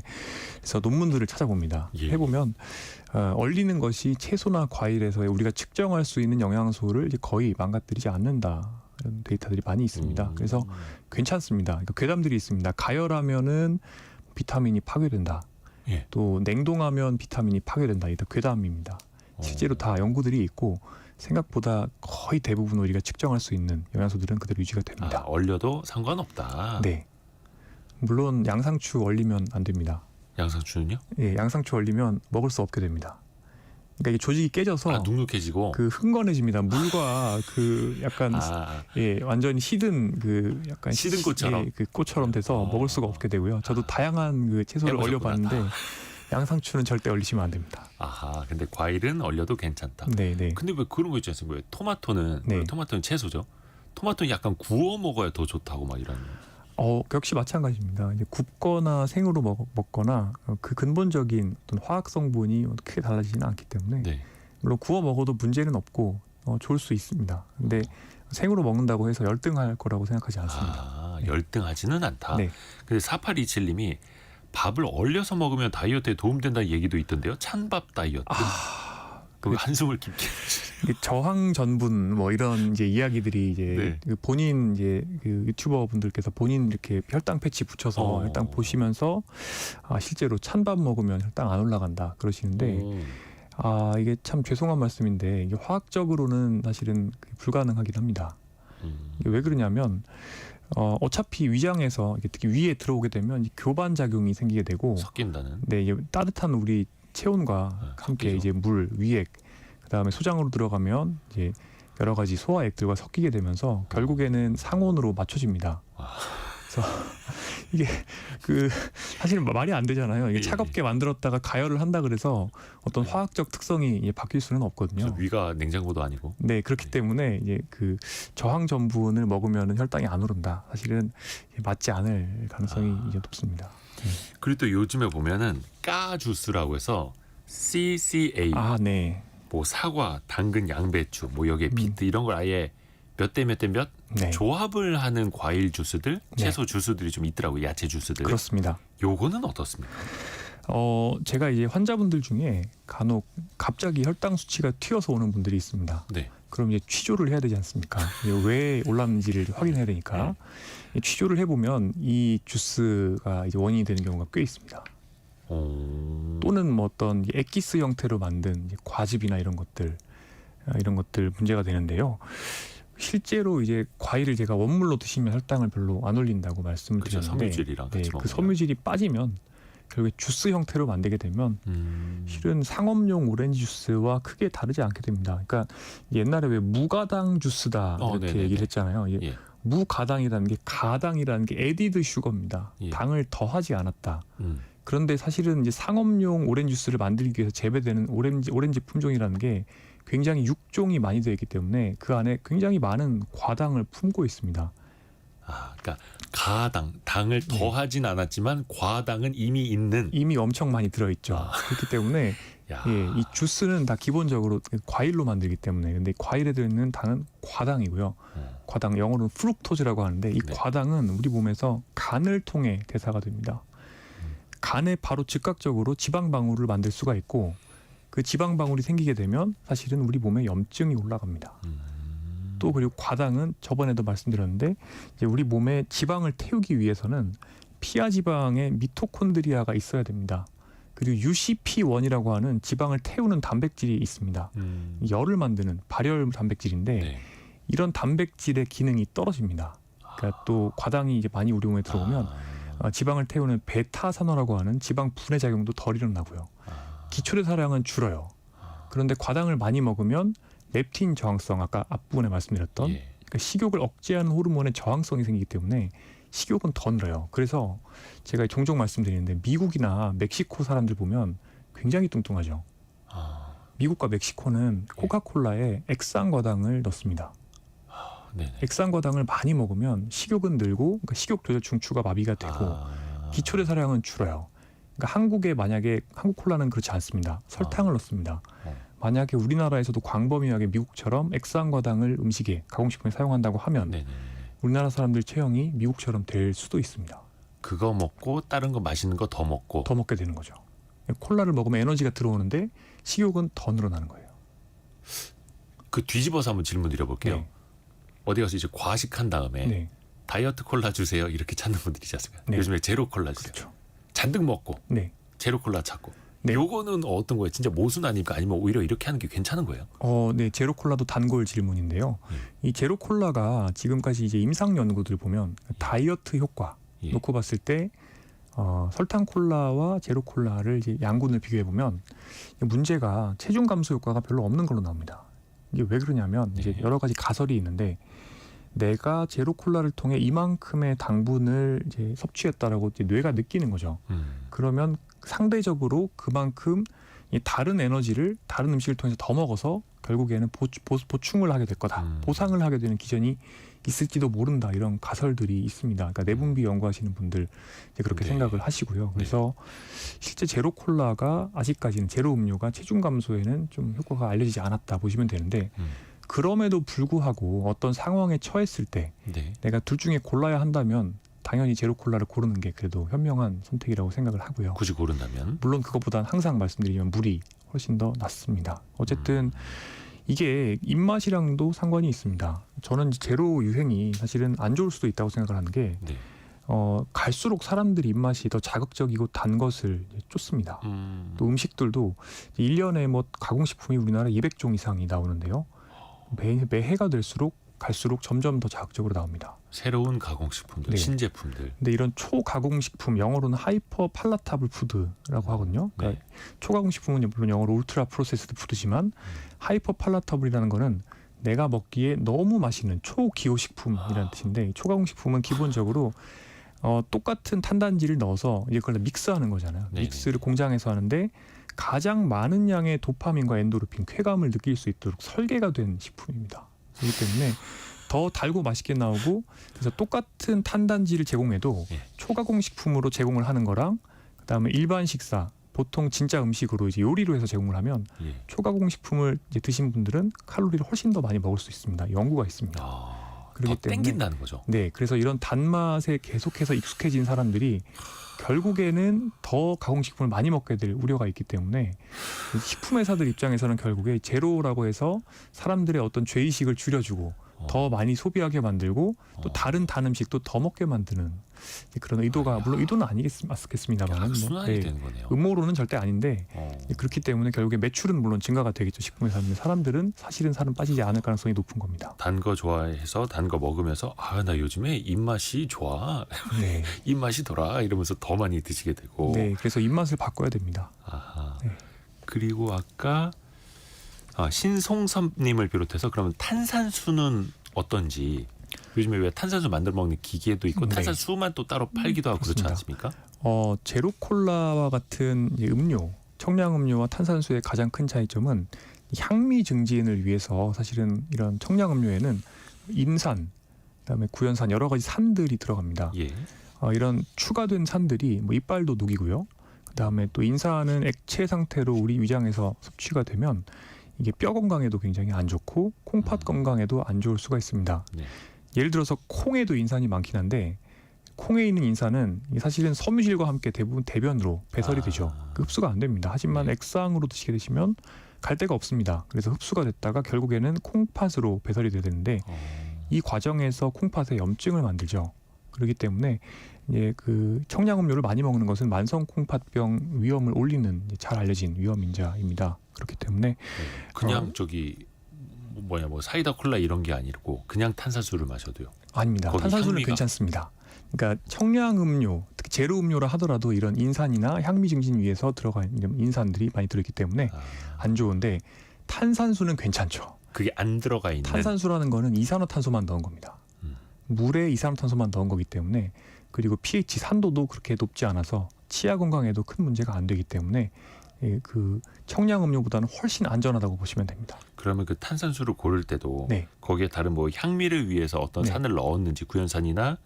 그래서 논문들을 찾아봅니다. 예. 해보면 얼리는 것이 채소나 과일에서 우리가 측정할 수 있는 영양소를 이제 거의 망가뜨리지 않는다. 이런 데이터들이 많이 있습니다. 그래서 괜찮습니다. 그러니까 괴담들이 있습니다. 가열하면은 비타민이 파괴된다. 예. 또 냉동하면 비타민이 파괴된다. 이게 다 괴담입니다. 실제로 다 연구들이 있고 생각보다 거의 대부분 우리가 측정할 수 있는 영양소들은 그대로 유지가 됩니다. 얼려도 상관없다. 네. 물론 양상추 얼리면 안 됩니다. 양상추는요? 예, 양상추 얼리면 먹을 수 없게 됩니다. 그러니까 이게 조직이 깨져서 눅눅해지고. 그 흥건해집니다. 물과 그 약간 예, 완전히 시든 그 약간 시든 꽃처럼? 예, 그 꽃처럼 돼서 먹을 수가 없게 되고요. 저도 다양한 그 채소를 해보셨구나. 얼려봤는데 양상추는 절대 얼리시면 안 됩니다. 근데 과일은 얼려도 괜찮다. 네, 네. 근데 왜 그런 거 있지 않습니까? 토마토는 네. 토마토는 채소죠. 토마토는 약간 구워 먹어야 더 좋다고 막 이런. 역시 마찬가지입니다. 이제 굽거나 생으로 먹거나 그 근본적인 어떤 화학 성분이 크게 달라지지는 않기 때문에 네. 물론 구워 먹어도 문제는 없고 좋을 수 있습니다. 근데 생으로 먹는다고 해서 열등할 거라고 생각하지 않습니다. 네. 열등하지는 않다. 네. 근데 4827님이 밥을 얼려서 먹으면 다이어트에 도움된다는 얘기도 있던데요. 찬밥 다이어트. 그 한숨을 깊게. 저항 전분 뭐 이런 이제 이야기들이 이제 네. 그 본인 이제 그 유튜버 분들께서 본인 이렇게 혈당 패치 붙여서 혈당 보시면서 실제로 찬밥 먹으면 혈당 안 올라간다 그러시는데 이게 참 죄송한 말씀인데 이게 화학적으로는 사실은 불가능하긴 합니다. 이게 왜 그러냐면 어차피 위장에서 특히 위에 들어오게 되면 교반 작용이 생기게 되고 섞인다는. 네, 이제 따뜻한 우리 체온과 함께 섞이죠. 이제 물, 위액, 그다음에 소장으로 들어가면 이제 여러 가지 소화액들과 섞이게 되면서 결국에는 상온으로 맞춰집니다. 그래서 이게 그 사실은 말이 안 되잖아요. 이게 차갑게 만들었다가 가열을 한다 그래서 어떤 화학적 특성이 바뀔 수는 없거든요. 위가 냉장고도 아니고. 네, 그렇기 때문에 이제 그 저항 전분을 먹으면 혈당이 안 오른다. 사실은 맞지 않을 가능성이 이제 높습니다. 그리고 또 요즘에 보면은 까 주스라고 해서 CCA, 네. 뭐 사과, 당근, 양배추, 뭐 여기에 비트 이런 걸 아예 몇 대 몇 대 몇 네. 조합을 하는 과일 주스들, 채소 주스들이 좀 있더라고요. 야채 주스들. 그렇습니다. 요거는 어떻습니까? 제가 이제 환자분들 중에 간혹 갑자기 혈당 수치가 튀어서 오는 분들이 있습니다. 네. 그럼 이제 취조를 해야 되지 않습니까? 왜 올랐는지를 확인해야 되니까 취조를 해보면 이 주스가 이제 원인이 되는 경우가 꽤 있습니다. 또는 뭐 어떤 엑기스 형태로 만든 이제 과즙이나 이런 것들 문제가 되는데요. 실제로 이제 과일을 제가 원물로 드시면 혈당을 별로 안 올린다고 말씀을 그죠, 드렸는데 섬유질이랑 네, 같이 그 먹으면. 섬유질이 빠지면 결국에 주스 형태로 만들게 되면 실은 상업용 오렌지 주스와 크게 다르지 않게 됩니다. 그러니까 옛날에 왜 무가당 주스다 이렇게 네네네. 얘기를 했잖아요. 예. 무가당이라는 게 가당이라는 게 에디드 슈거입니다. 예. 당을 더하지 않았다. 음. 그런데 사실은 이제 상업용 오렌지 주스를 만들기 위해서 재배되는 오렌지 품종이라는 게 굉장히 육종이 많이 되어 있기 때문에 그 안에 굉장히 많은 과당을 품고 있습니다. 그러니까 당을 더하진 않았지만 과당은 이미 있는. 이미 엄청 많이 들어있죠. 아. 그렇기 때문에 야. 이 주스는 다 기본적으로 과일로 만들기 때문에 근데 과일에 들어있는 당은 과당이고요. 과당 영어로는 프룩토즈라고 하는데 이 네. 과당은 우리 몸에서 간을 통해 대사가 됩니다. 간에 바로 즉각적으로 지방 방울을 만들 수가 있고 그 지방 방울이 생기게 되면 사실은 우리 몸에 염증이 올라갑니다. 또 그리고 과당은 저번에도 말씀드렸는데 이제 우리 몸에 지방을 태우기 위해서는 피하 지방에 미토콘드리아가 있어야 됩니다. 그리고 UCP1이라고 하는 지방을 태우는 단백질이 있습니다. 열을 만드는 발열 단백질인데 네. 이런 단백질의 기능이 떨어집니다. 그러니까 또 과당이 이제 많이 우리 몸에 들어오면 지방을 태우는 베타산화라고 하는 지방 분해 작용도 덜 일어나고요. 기초대사량은 줄어요. 그런데 과당을 많이 먹으면 렙틴 저항성 아까 앞부분에 말씀드렸던 예. 그러니까 식욕을 억제하는 호르몬의 저항성이 생기기 때문에 식욕은 더 늘어요. 그래서 제가 종종 말씀드리는데 미국이나 멕시코 사람들 보면 굉장히 뚱뚱하죠. 미국과 멕시코는 코카콜라에 액상과당을 넣습니다. 네네. 액상과당을 많이 먹으면 식욕은 늘고 그러니까 식욕 조절 중추가 마비가 되고 기초대사량은 줄어요. 그러니까 한국에 만약에 한국 콜라는 그렇지 않습니다. 설탕을 넣습니다. 만약에 우리나라에서도 광범위하게 미국처럼 액상과당을 음식에 가공식품에 사용한다고 하면 네네. 우리나라 사람들 체형이 미국처럼 될 수도 있습니다. 그거 먹고 다른 거 맛있는 거 더 먹고. 더 먹게 되는 거죠. 콜라를 먹으면 에너지가 들어오는데 식욕은 더 늘어나는 거예요. 그 뒤집어서 한번 질문 드려볼게요. 네. 어디 가서 이제 과식한 다음에 네. 다이어트 콜라 주세요 이렇게 찾는 분들이지 않습니까? 네. 요즘에 제로 콜라 주세요. 그렇죠. 잔뜩 먹고 네. 제로 콜라 찾고. 네. 요거는 어떤 거예요? 진짜 모순 아닙니까? 아니면 오히려 이렇게 하는 게 괜찮은 거예요? 네, 제로 콜라도 단골 질문인데요. 이 제로 콜라가 지금까지 이제 임상 연구들 보면 다이어트 효과 예. 놓고 봤을 때 설탕 콜라와 제로 콜라를 이제 양군을 비교해 보면 문제가 체중 감소 효과가 별로 없는 걸로 나옵니다. 이게 왜 그러냐면 이제 네. 여러 가지 가설이 있는데 내가 제로 콜라를 통해 이만큼의 당분을 이제 섭취했다라고 이제 뇌가 느끼는 거죠. 그러면 상대적으로 그만큼 이 다른 에너지를 다른 음식을 통해서 더 먹어서 결국에는 보충을 하게 될 거다. 보상을 하게 되는 기전이 있을지도 모른다. 이런 가설들이 있습니다. 그러니까 내분비 연구하시는 분들 이제 그렇게 네. 생각을 하시고요. 그래서 실제 제로 콜라가 아직까지는 제로 음료가 체중 감소에는 좀 효과가 알려지지 않았다 보시면 되는데 그럼에도 불구하고 어떤 상황에 처했을 때 네. 내가 둘 중에 골라야 한다면 당연히 제로 콜라를 고르는 게 그래도 현명한 선택이라고 생각을 하고요. 굳이 고른다면. 물론 그것보단 항상 말씀드리면 물이 훨씬 더 낫습니다. 어쨌든 이게 입맛이랑도 상관이 있습니다. 저는 제로 유행이 사실은 안 좋을 수도 있다고 생각을 하는 게 네. 갈수록 사람들이 입맛이 더 자극적이고 단 것을 쫓습니다. 또 음식들도 1년에 뭐 가공식품이 우리나라 200종 이상이 나오는데요. 매해가 갈수록 점점 더 자극적으로 나옵니다. 새로운 가공식품들, 네. 신제품들. 근데 이런 초가공식품 영어로는 하이퍼 팔라타블 푸드라고 하거든요. 그러니까 초가공식품은 물론 영어로 울트라 프로세스드 푸드지만 하이퍼 팔라타블이라는 거는 내가 먹기에 너무 맛있는 초기호식품이라는 뜻인데 초가공식품은 기본적으로 똑같은 탄단지를 넣어서 이제 그걸 믹스하는 거잖아요. 네네. 믹스를 공장에서 하는데 가장 많은 양의 도파민과 엔도르핀, 쾌감을 느낄 수 있도록 설계가 된 식품입니다. 그렇기 때문에 더 달고 맛있게 나오고 그래서 똑같은 탄단지를 제공해도 예. 초가공식품으로 제공을 하는 거랑 그다음에 일반 식사 보통 진짜 음식으로 이제 요리로 해서 제공을 하면 예. 초가공식품을 이제 드신 분들은 칼로리를 훨씬 더 많이 먹을 수 있습니다. 연구가 있습니다. 그렇기 더 때문에 땡긴다는 거죠. 네, 그래서 이런 단맛에 계속해서 익숙해진 사람들이 결국에는 더 가공식품을 많이 먹게 될 우려가 있기 때문에 식품 회사들 입장에서는 결국에 제로라고 해서 사람들의 어떤 죄의식을 줄여주고 더 많이 소비하게 만들고 또 다른 단 음식도 더 먹게 만드는 그런 의도가 물론 의도는 아니겠습니다만 순환이 되는 거네요. 음모론은 절대 아닌데 그렇기 때문에 결국에 매출은 물론 증가가 되겠죠. 식품회사 있는 사람들은 사실은 살은 빠지지 않을 가능성이 높은 겁니다. 단 거 좋아해서 단 거 먹으면서 나 요즘에 입맛이 좋아. 네. 입맛이 돌아 이러면서 더 많이 드시게 되고. 네, 그래서 입맛을 바꿔야 됩니다. 아하. 네. 그리고 아까 신송섭님을 비롯해서 그러면 탄산수는 어떤지. 요즘에 왜 탄산수 만들어 먹는 기계도 있고 네. 탄산수만 또 따로 팔기도 하고 그렇지 그렇습니다. 않습니까? 제로콜라와 같은 이제 음료, 청량음료와 탄산수의 가장 큰 차이점은 향미 증진을 위해서 사실은 이런 청량음료에는 인산, 그다음에 구연산 여러 가지 산들이 들어갑니다. 예. 이런 추가된 산들이 뭐 이빨도 녹이고요. 그다음에 또 인산은 액체 상태로 우리 위장에서 섭취가 되면 이게 뼈 건강에도 굉장히 안 좋고 콩팥 건강에도 안 좋을 수가 있습니다. 네. 예를 들어서 콩에도 인산이 많긴 한데 콩에 있는 인산은 사실은 섬유질과 함께 대부분 대변으로 배설이 되죠. 흡수가 안 됩니다. 하지만 네. 액상으로 드시게 되시면 갈 데가 없습니다. 그래서 흡수가 됐다가 결국에는 콩팥으로 배설이 돼야 되는데 이 과정에서 콩팥에 염증을 만들죠. 그렇기 때문에 이제 그 청량음료를 많이 먹는 것은 만성 콩팥병 위험을 올리는 잘 알려진 위험 인자입니다. 그렇기 때문에 그냥 뭐 사이다 콜라 이런 게 아니고 그냥 탄산수를 마셔도요. 아닙니다. 거기 탄산수는 향미가- 괜찮습니다. 그러니까 청량음료, 특히 제로 음료라 하더라도 이런 인산이나 향미 증진 위해서 들어간 이런 인산들이 많이 들어있기 때문에 안 좋은데 탄산수는 괜찮죠. 그게 안 들어가 있는. 탄산수라는 거는 이산화탄소만 넣은 겁니다. 물에 이산화탄소만 넣은 거기 때문에 그리고 pH 산도도 그렇게 높지 않아서 치아 건강에도 큰 문제가 안 되기 때문에 그 청량음료보다는 훨씬 안전하다고 보시면 됩니다. 그러면 그 탄산수를 고를 때도 네. 거기에 다른 뭐 향미를 위해서 어떤 네. 산을 넣었는지 구연산이나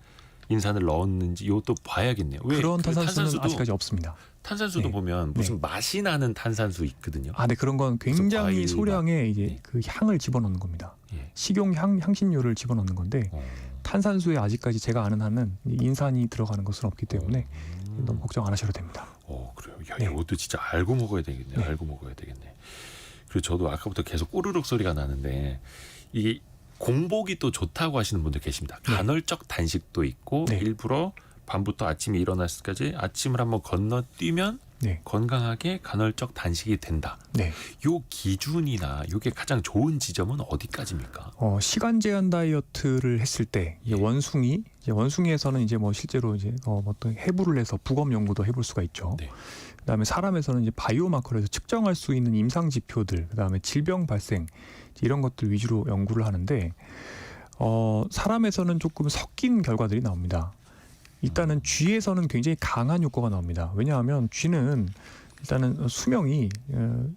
인산을 넣었는지 이것도 봐야겠네요. 왜 그런 그 탄산수는 아직까지 없습니다. 탄산수도 네. 보면 무슨 맛이 나는 탄산수 있거든요. 네, 그런 건 굉장히 과일 소량의 이제 네. 그 향을 집어넣는 겁니다. 예. 식용 향신료를 집어넣는 건데 탄산수에 아직까지 제가 아는 한은 인산이 들어가는 것은 없기 때문에 너무 걱정 안 하셔도 됩니다. 그래요. 야, 네. 이것도 진짜 알고 먹어야 되겠네. 네. 알고 먹어야 되겠네. 그리고 저도 아까부터 계속 꼬르륵 소리가 나는데 이게 공복이 또 좋다고 하시는 분들 계십니다. 네. 간헐적 단식도 있고 네. 일부러 밤부터 아침에 일어날 때까지 아침을 한번 건너뛰면 네, 건강하게 간헐적 단식이 된다. 네. 요 기준이나 요게 가장 좋은 지점은 어디까지입니까? 시간 제한 다이어트를 했을 때 이제 예. 원숭이에서는 이제 뭐 실제로 이제 어떤 해부를 해서 부검 연구도 해볼 수가 있죠. 네. 그다음에 사람에서는 이제 바이오마커로 해서 측정할 수 있는 임상 지표들, 그다음에 질병 발생 이런 것들 위주로 연구를 하는데 사람에서는 조금 섞인 결과들이 나옵니다. 일단은 쥐에서는 굉장히 강한 효과가 나옵니다. 왜냐하면 쥐는 일단은 수명이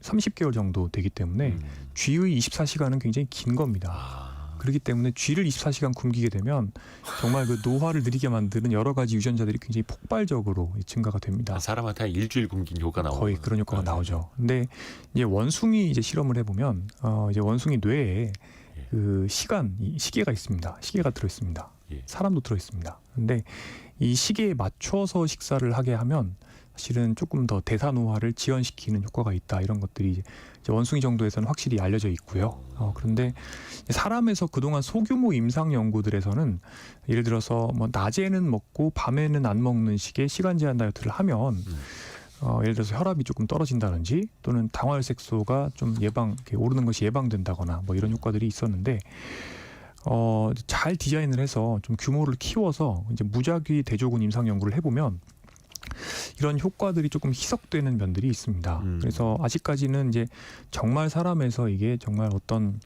30개월 정도 되기 때문에 쥐의 24시간은 굉장히 긴 겁니다. 그렇기 때문에 쥐를 24시간 굶기게 되면 정말 그 노화를 느리게 만드는 여러 가지 유전자들이 굉장히 폭발적으로 증가가 됩니다. 사람한테 한 일주일 굶긴 효과 나오고 거의 그런 효과가 나오죠. 근데 이제 원숭이 이제 실험을 해보면 이제 원숭이 뇌에 그 시계가 있습니다. 시계가 들어 있습니다. 예. 사람도 들어 있습니다. 근데 이 시계에 맞춰서 식사를 하게 하면 사실은 조금 더 대사 노화를 지연시키는 효과가 있다. 이런 것들이 이제 원숭이 정도에서는 확실히 알려져 있고요. 그런데 사람에서 그동안 소규모 임상 연구들에서는 예를 들어서 뭐 낮에는 먹고 밤에는 안 먹는 식의 시간 제한 다이어트를 하면 예를 들어서 혈압이 조금 떨어진다든지 또는 당화혈색소가 좀 이렇게 오르는 것이 예방된다거나 뭐 이런 효과들이 있었는데 잘 디자인을 해서 좀 규모를 키워서 이제 무작위 대조군 임상 연구를 해보면 이런 효과들이 조금 희석되는 면들이 있습니다. 그래서 아직까지는 이제 정말 사람에서 이게 정말 어떤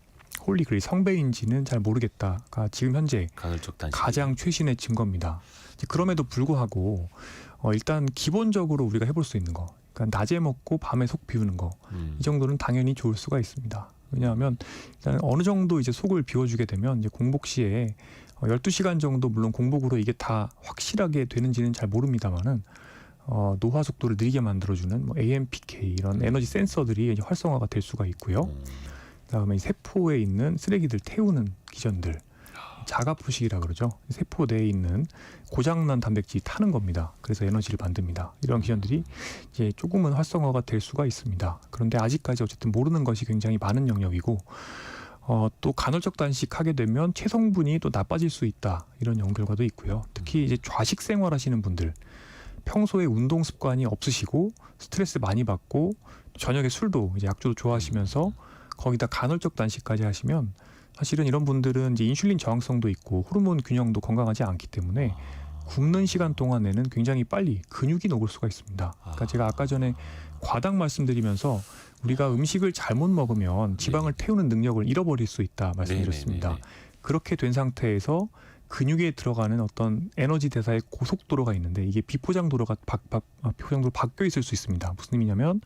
홀리그레이 성배인지는 잘 모르겠다가 지금 현재 간헐적 단식 가장 최신의 증거입니다. 그럼에도 불구하고 일단 기본적으로 우리가 해볼 수 있는 거, 그러니까 낮에 먹고 밤에 속 비우는 거, 이 정도는 당연히 좋을 수가 있습니다. 왜냐하면 일단 어느 정도 이제 속을 비워주게 되면 이제 공복 시에 12시간 정도 물론 공복으로 이게 다 확실하게 되는지는 잘 모릅니다만은 노화 속도를 느리게 만들어주는 뭐 AMPK 이런 에너지 센서들이 이제 활성화가 될 수가 있고요. 그다음에 이 세포에 있는 쓰레기들 태우는 기전들, 자가포식이라 그러죠. 세포 내에 있는 고장난 단백질이 타는 겁니다. 그래서 에너지를 만듭니다. 이런 기전들이 이제 조금은 활성화가 될 수가 있습니다. 그런데 아직까지 어쨌든 모르는 것이 굉장히 많은 영역이고 또 간헐적 단식하게 되면 체성분이 또 나빠질 수 있다 이런 연구 결과도 있고요. 특히 이제 좌식 생활하시는 분들 평소에 운동 습관이 없으시고 스트레스 많이 받고 저녁에 술도 이제 약주도 좋아하시면서 거기다 간헐적 단식까지 하시면 사실은 이런 분들은 이제 인슐린 저항성도 있고 호르몬 균형도 건강하지 않기 때문에 굶는 시간 동안에는 굉장히 빨리 근육이 녹을 수가 있습니다. 그러니까 제가 아까 전에 과당 말씀드리면서 우리가 음식을 잘못 먹으면 지방을 태우는 능력을 잃어버릴 수 있다 말씀드렸습니다. 네네네네. 그렇게 된 상태에서 근육에 들어가는 어떤 에너지 대사의 고속도로가 있는데 이게 비포장도로가 비포장도로 바뀌어 있을 수 있습니다. 무슨 의미냐면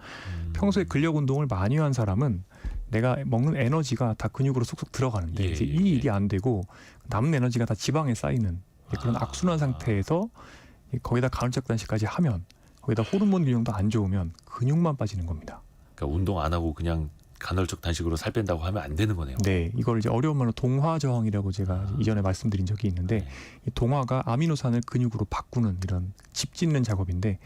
평소에 근력 운동을 많이 한 사람은 내가 먹는 에너지가 다 근육으로 쏙쏙 들어가는데 이제 이 일이 안 되고 남는 에너지가 다 지방에 쌓이는 그런 악순환 상태에서 거기다 간헐적 단식까지 하면 거기다 호르몬 균형도 안 좋으면 근육만 빠지는 겁니다. 그러니까 운동 안 하고 그냥 간헐적 단식으로 살 뺀다고 하면 안 되는 거네요. 네, 이걸 이제 어려운 말로 동화 저항이라고 제가 이전에 말씀드린 적이 있는데 이 동화가 아미노산을 근육으로 바꾸는 이런 집 짓는 작업인데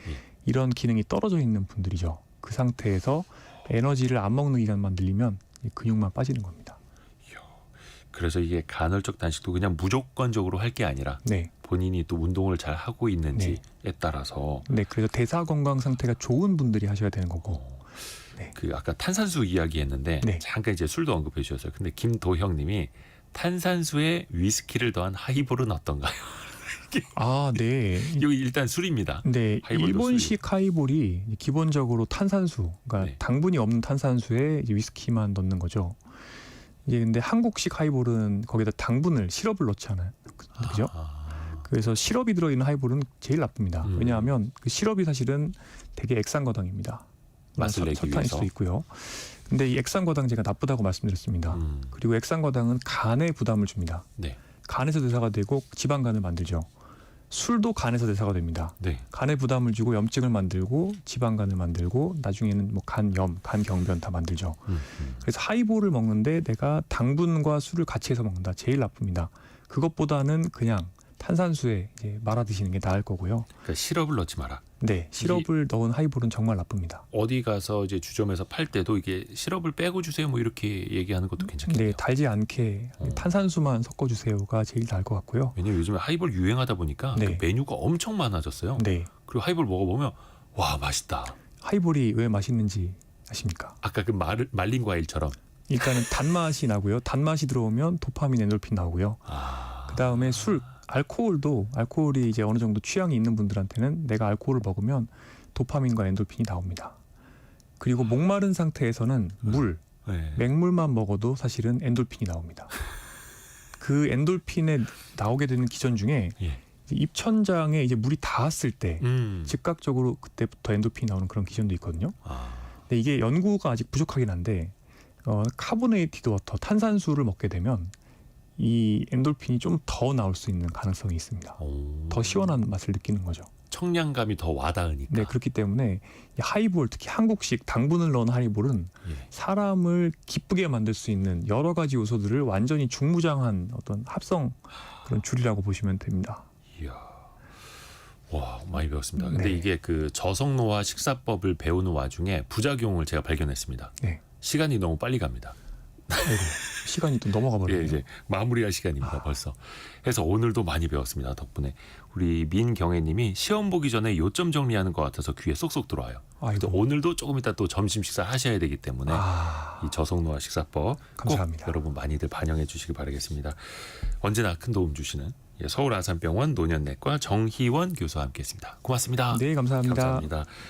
이런 기능이 떨어져 있는 분들이죠. 그 상태에서 에너지를 안 먹는 기간만 늘리면 이 근육만 빠지는 겁니다. 그래서 이게 간헐적 단식도 그냥 무조건적으로 할 게 아니라 네, 본인이 또 운동을 잘 하고 있는지에 따라서 네, 그래서 대사 건강 상태가 좋은 분들이 하셔야 되는 거고. 네. 그 아까 탄산수 이야기했는데 네. 잠깐 이제 술도 언급해 주셨어요. 근데 김도형님이 탄산수에 위스키를 더한 하이볼은 어떤가요? 아, 네. 여기 일단 술입니다. 네, 하이볼도 일본식 하이볼이 기본적으로 탄산수, 그러니까 네. 당분이 없는 탄산수에 이제 위스키만 넣는 거죠. 이제 근데 한국식 하이볼은 거기다 당분을 시럽을 넣잖아요. 그죠? 그래서 시럽이 들어있는 하이볼은 제일 나쁩니다. 왜냐하면 그 시럽이 사실은 되게 액상거당입니다. 맛을 내기 설탕일 위해서. 수도 있고요. 근데 이 액상거당 제가 나쁘다고 말씀드렸습니다. 그리고 액상거당은 간에 부담을 줍니다. 네. 간에서 대사가 되고 지방간을 만들죠. 술도 간에서 대사가 됩니다. 네. 간에 부담을 주고 염증을 만들고 지방간을 만들고 나중에는 뭐 간염, 간경변 다 만들죠. 그래서 하이볼을 먹는데 내가 당분과 술을 같이 해서 먹는다. 제일 나쁩니다. 그것보다는 그냥 탄산수에 이제 말아 드시는 게 나을 거고요. 그러니까 시럽을 넣지 마라. 네, 시럽을 넣은 하이볼은 정말 나쁩니다. 어디 가서 이제 주점에서 팔 때도 이게 시럽을 빼고 주세요 뭐 이렇게 얘기하는 것도 괜찮겠네요. 네, 달지 않게 탄산수만 섞어주세요가 제일 나을 것 같고요. 왜냐면 요즘에 하이볼 유행하다 보니까 네. 그 메뉴가 엄청 많아졌어요. 네, 그리고 하이볼 먹어보면 와 맛있다. 하이볼이 왜 맛있는지 아십니까? 아까 그 말린 과일처럼. 일단은 단맛이 나고요. 단맛이 들어오면 도파민, 엔돌핀 나오고요. 그 다음에 술, 알코올이 이제 어느 정도 취향이 있는 분들한테는 내가 알코올을 먹으면 도파민과 엔돌핀이 나옵니다. 그리고 목마른 상태에서는 물, 네. 맹물만 먹어도 사실은 엔돌핀이 나옵니다. 그 엔돌핀에 나오게 되는 기전 중에 예. 입천장에 이제 물이 닿았을 때 즉각적으로 그때부터 엔돌핀이 나오는 그런 기전도 있거든요. 근데 이게 연구가 아직 부족하긴 한데 카보네이티드 워터, 탄산수를 먹게 되면 이 엔돌핀이 좀 더 나올 수 있는 가능성이 있습니다. 더 시원한 맛을 느끼는 거죠. 청량감이 더 와닿으니까. 네, 그렇기 때문에 이 하이볼, 특히 한국식 당분을 넣은 하이볼은 예. 사람을 기쁘게 만들 수 있는 여러 가지 요소들을 완전히 중무장한 어떤 합성 그런 줄이라고 보시면 됩니다. 이야. 와, 많이 배웠습니다. 근데 네. 이게 그 저성노화 식사법을 배우는 와중에 부작용을 제가 발견했습니다. 네. 시간이 너무 빨리 갑니다. 아이고, 시간이 또 넘어가 버리네요. 예, 이제 마무리할 시간입니다. 벌써. 해서 오늘도 많이 배웠습니다. 덕분에 우리 민경애님이 시험 보기 전에 요점 정리하는 것 같아서 귀에 쏙쏙 들어와요. 그래서 아이고. 오늘도 조금 이따 또 점심 식사 하셔야 되기 때문에 이 저속노화 식사법 감사합니다. 꼭 여러분 많이들 반영해 주시기 바라겠습니다. 언제나 큰 도움 주시는 서울 아산병원 노년내과 정희원 교수와 함께했습니다. 고맙습니다. 네, 감사합니다. 감사합니다.